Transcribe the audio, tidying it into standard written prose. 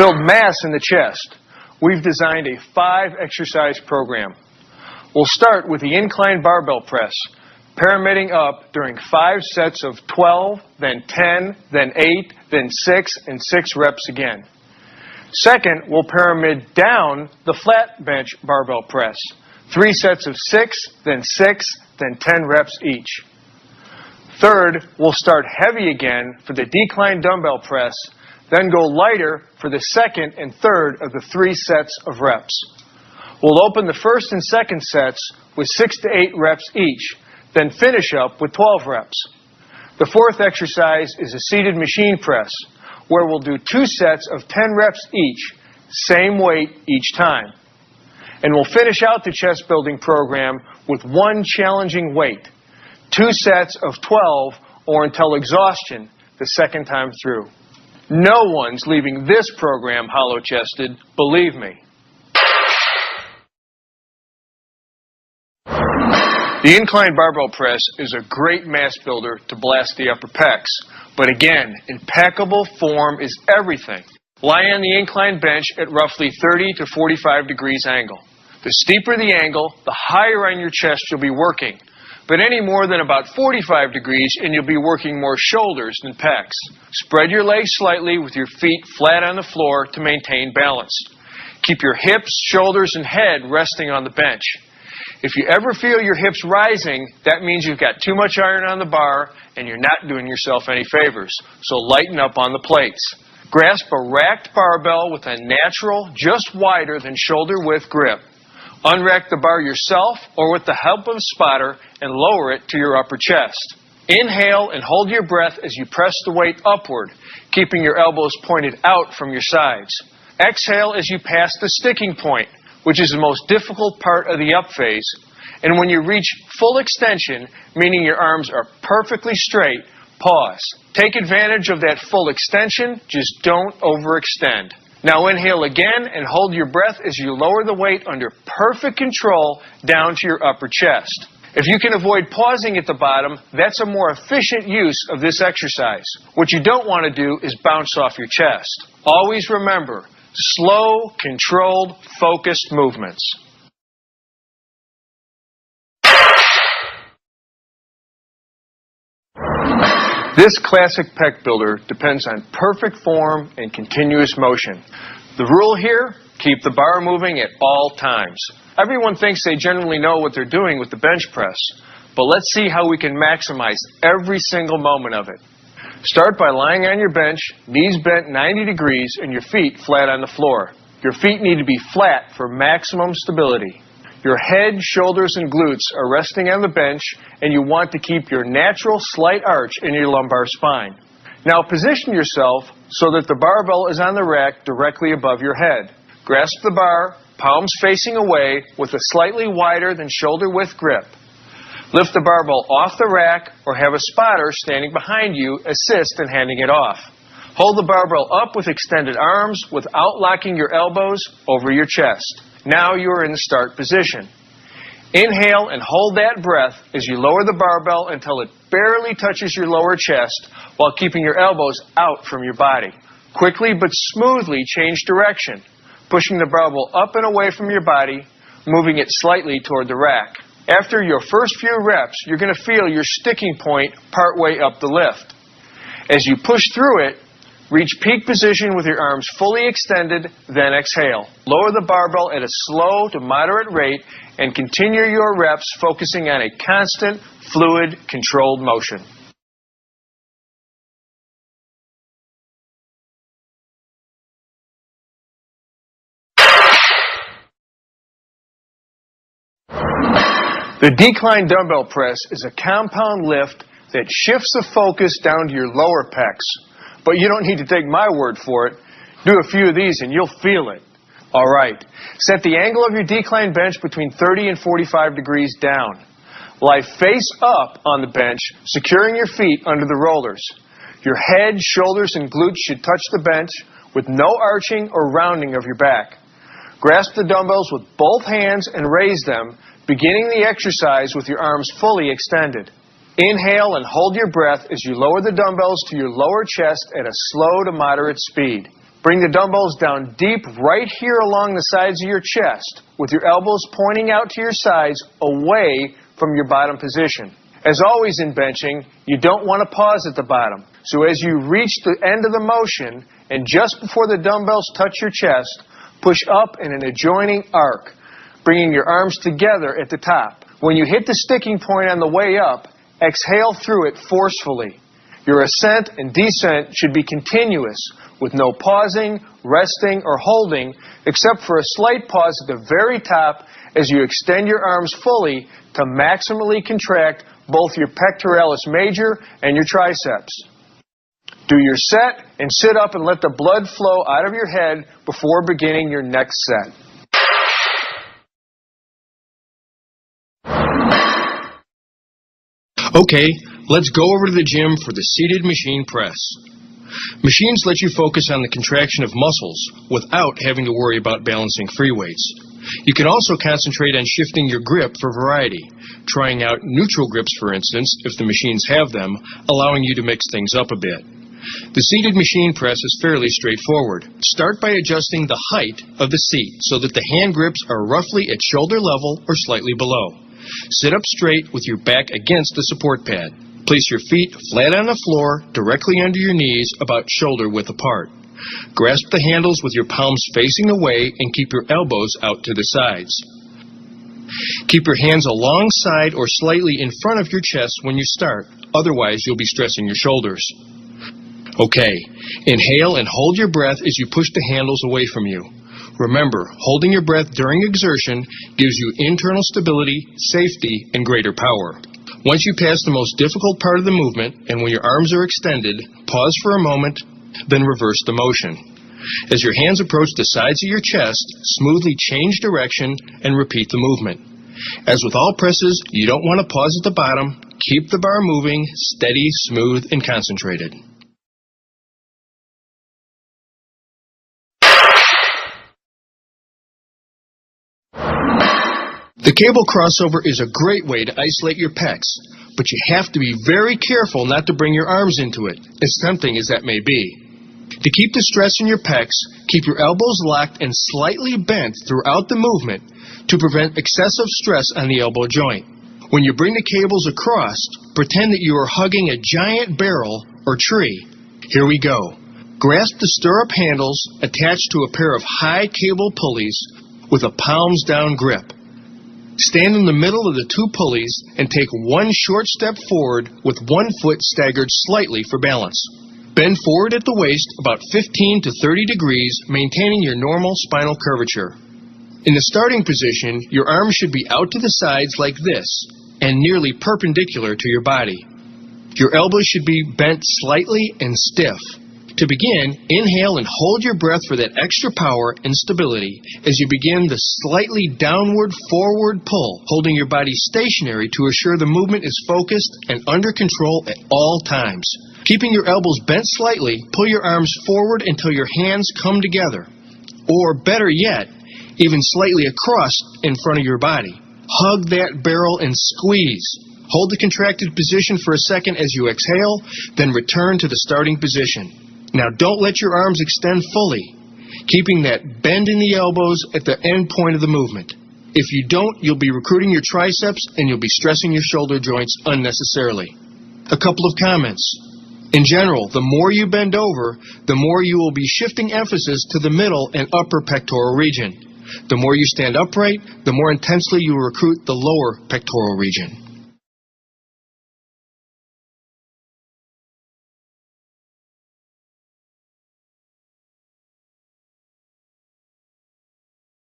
build mass in the chest, we've designed a 5-exercise program. We'll start with the incline barbell press, pyramiding up during 5 sets of 12, then 10, then 8, then 6, and 6 reps again. Second, we'll pyramid down the flat bench barbell press, 3 sets of 6, then 6, then 10 reps each. Third, we'll start heavy again for the decline dumbbell press, then go lighter for the second and third of the 3 sets of reps. We'll open the first and second sets with 6 to 8 reps each, then finish up with 12 reps. The fourth exercise is a seated machine press, where we'll do 2 sets of 10 reps each, same weight each time. And we'll finish out the chest building program with 1 challenging weight, 2 sets of 12 or until exhaustion the second time through. No one's leaving this program hollow-chested, believe me. The incline barbell press is a great mass builder to blast the upper pecs. But again, impeccable form is everything. Lie on the incline bench at roughly 30 to 45 degrees angle. The steeper the angle, the higher on your chest you'll be working. But any more than about 45 degrees and you'll be working more shoulders than pecs. Spread your legs slightly with your feet flat on the floor to maintain balance. Keep your hips, shoulders, and head resting on the bench. If you ever feel your hips rising, that means you've got too much iron on the bar and you're not doing yourself any favors. So lighten up on the plates. Grasp a racked barbell with a natural, just wider than shoulder width grip. Unrack the bar yourself or with the help of a spotter and lower it to your upper chest. Inhale and hold your breath as you press the weight upward, keeping your elbows pointed out from your sides. Exhale as you pass the sticking point, which is the most difficult part of the up phase. And when you reach full extension, meaning your arms are perfectly straight, pause. Take advantage of that full extension, just don't overextend. Now inhale again and hold your breath as you lower the weight under perfect control down to your upper chest. If you can avoid pausing at the bottom, that's a more efficient use of this exercise. What you don't want to do is bounce off your chest. Always remember, slow, controlled, focused movements. This classic pec builder depends on perfect form and continuous motion. The rule here, keep the bar moving at all times. Everyone thinks they generally know what they're doing with the bench press, but let's see how we can maximize every single moment of it. Start by lying on your bench, knees bent 90 degrees, and your feet flat on the floor. Your feet need to be flat for maximum stability. Your head, shoulders, and glutes are resting on the bench, and you want to keep your natural slight arch in your lumbar spine. Now position yourself so that the barbell is on the rack directly above your head. Grasp the bar, palms facing away, with a slightly wider than shoulder width grip. Lift the barbell off the rack or have a spotter standing behind you assist in handing it off. Hold the barbell up with extended arms without locking your elbows over your chest. Now you are in the start position. Inhale and hold that breath as you lower the barbell until it barely touches your lower chest while keeping your elbows out from your body. Quickly but smoothly change direction, pushing the barbell up and away from your body, moving it slightly toward the rack. After your first few reps, you're going to feel your sticking point partway up the lift. As you push through it, reach peak position with your arms fully extended, then exhale. Lower the barbell at a slow to moderate rate and continue your reps focusing on a constant, fluid, controlled motion. The decline dumbbell press is a compound lift that shifts the focus down to your lower pecs. But you don't need to take my word for it. Do a few of these and you'll feel it. All right. Set the angle of your decline bench between 30 and 45 degrees down. Lie face up on the bench, securing your feet under the rollers. Your head, shoulders, and glutes should touch the bench with no arching or rounding of your back. Grasp the dumbbells with both hands and raise them, beginning the exercise with your arms fully extended. Inhale and hold your breath as you lower the dumbbells to your lower chest at a slow to moderate speed. Bring the dumbbells down deep right here along the sides of your chest, with your elbows pointing out to your sides away from your bottom position. As always in benching, you don't want to pause at the bottom. So as you reach the end of the motion, and just before the dumbbells touch your chest, push up in an adjoining arc, bringing your arms together at the top. When you hit the sticking point on the way up, exhale through it forcefully. Your ascent and descent should be continuous, with no pausing, resting, or holding, except for a slight pause at the very top as you extend your arms fully to maximally contract both your pectoralis major and your triceps. Do your set and sit up and let the blood flow out of your head before beginning your next set. Okay, let's go over to the gym for the seated machine press. Machines let you focus on the contraction of muscles without having to worry about balancing free weights. You can also concentrate on shifting your grip for variety, trying out neutral grips, for instance, if the machines have them, allowing you to mix things up a bit. The seated machine press is fairly straightforward. Start by adjusting the height of the seat so that the hand grips are roughly at shoulder level or slightly below. Sit up straight with your back against the support pad. Place your feet flat on the floor, directly under your knees, about shoulder width apart. Grasp the handles with your palms facing away and keep your elbows out to the sides. Keep your hands alongside or slightly in front of your chest when you start, otherwise you'll be stressing your shoulders. Okay, inhale and hold your breath as you push the handles away from you. Remember, holding your breath during exertion gives you internal stability, safety, and greater power. Once you pass the most difficult part of the movement, and when your arms are extended, pause for a moment, then reverse the motion. As your hands approach the sides of your chest, smoothly change direction and repeat the movement. As with all presses, you don't want to pause at the bottom. Keep the bar moving, steady, smooth, and concentrated. The cable crossover is a great way to isolate your pecs, but you have to be very careful not to bring your arms into it, as tempting as that may be. To keep the stress in your pecs, keep your elbows locked and slightly bent throughout the movement to prevent excessive stress on the elbow joint. When you bring the cables across, pretend that you are hugging a giant barrel or tree. Here we go. Grasp the stirrup handles attached to a pair of high cable pulleys with a palms down grip. Stand in the middle of the two pulleys and take one short step forward with one foot staggered slightly for balance. Bend forward at the waist about 15 to 30 degrees, maintaining your normal spinal curvature. In the starting position, your arms should be out to the sides like this and nearly perpendicular to your body. Your elbows should be bent slightly and stiff. To begin, inhale and hold your breath for that extra power and stability as you begin the slightly downward forward pull, holding your body stationary to assure the movement is focused and under control at all times. Keeping your elbows bent slightly, pull your arms forward until your hands come together. Or better yet, even slightly across in front of your body. Hug that barrel and squeeze. Hold the contracted position for a second as you exhale, then return to the starting position. Now don't let your arms extend fully, keeping that bend in the elbows at the end point of the movement. If you don't, you'll be recruiting your triceps and you'll be stressing your shoulder joints unnecessarily. A couple of comments. In general, the more you bend over, the more you will be shifting emphasis to the middle and upper pectoral region. The more you stand upright, the more intensely you will recruit the lower pectoral region.